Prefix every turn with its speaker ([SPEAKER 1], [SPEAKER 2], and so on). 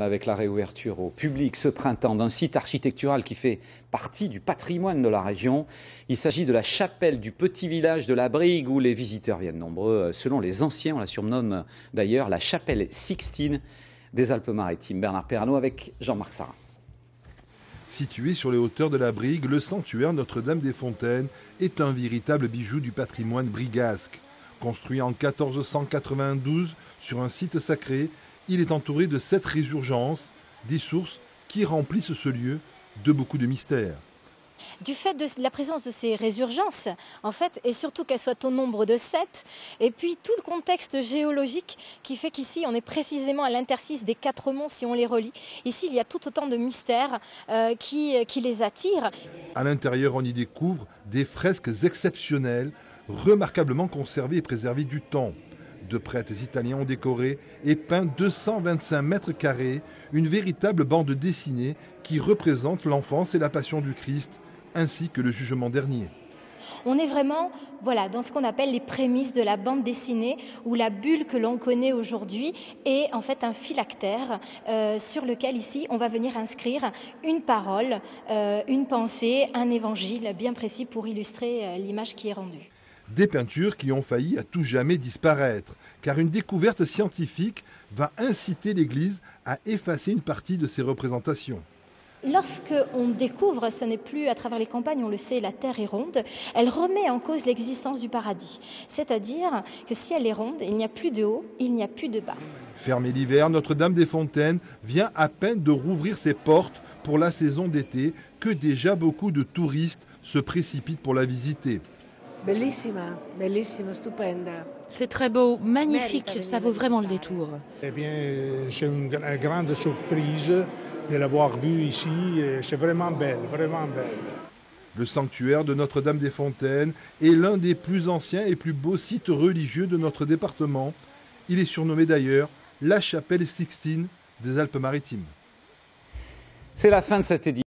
[SPEAKER 1] Avec la réouverture au public ce printemps d'un site architectural qui fait partie du patrimoine de la région. Il s'agit de la chapelle du petit village de la Brigue où les visiteurs viennent nombreux. Selon les anciens, on la surnomme d'ailleurs la chapelle Sixtine des Alpes-Maritimes. Bernard Pernaut avec Jean-Marc Sarrat.
[SPEAKER 2] Situé sur les hauteurs de la Brigue, le sanctuaire Notre-Dame-des-Fontaines est un véritable bijou du patrimoine brigasque. Construit en 1492 sur un site sacré, il est entouré de 7 résurgences, des sources qui remplissent ce lieu de beaucoup de mystères.
[SPEAKER 3] Du fait de la présence de ces résurgences, en fait, et surtout qu'elles soient au nombre de 7, et puis tout le contexte géologique qui fait qu'ici on est précisément à l'interstice des 4 monts si on les relie. Ici, il y a tout autant de mystères qui les attirent.
[SPEAKER 2] À l'intérieur, on y découvre des fresques exceptionnelles, remarquablement conservées et préservées du temps. De prêtres italiens ont décoré et peint 225 mètres carrés, une véritable bande dessinée qui représente l'enfance et la passion du Christ, ainsi que le jugement dernier.
[SPEAKER 3] On est vraiment dans ce qu'on appelle les prémices de la bande dessinée, où la bulle que l'on connaît aujourd'hui est en fait un phylactère sur lequel ici on va venir inscrire une parole, une pensée, un évangile bien précis pour illustrer l'image qui est rendue.
[SPEAKER 2] Des peintures qui ont failli à tout jamais disparaître, car une découverte scientifique va inciter l'Église à effacer une partie de ses représentations.
[SPEAKER 3] Lorsque on découvre, ce n'est plus à travers les campagnes, on le sait, la terre est ronde, elle remet en cause l'existence du paradis. C'est-à-dire que si elle est ronde, il n'y a plus de haut, il n'y a plus de bas.
[SPEAKER 2] Fermée l'hiver, Notre-Dame-des-Fontaines vient à peine de rouvrir ses portes pour la saison d'été, que déjà beaucoup de touristes se précipitent pour la visiter.
[SPEAKER 4] Bellissima, bellissima, stupenda.
[SPEAKER 5] C'est très beau, magnifique, ça vaut vraiment le détour.
[SPEAKER 6] Eh bien, c'est une grande surprise de l'avoir vu ici. C'est vraiment belle, vraiment belle.
[SPEAKER 2] Le sanctuaire de Notre-Dame-des-Fontaines est l'un des plus anciens et plus beaux sites religieux de notre département. Il est surnommé d'ailleurs la chapelle Sixtine des Alpes-Maritimes.
[SPEAKER 1] C'est la fin de cette édition.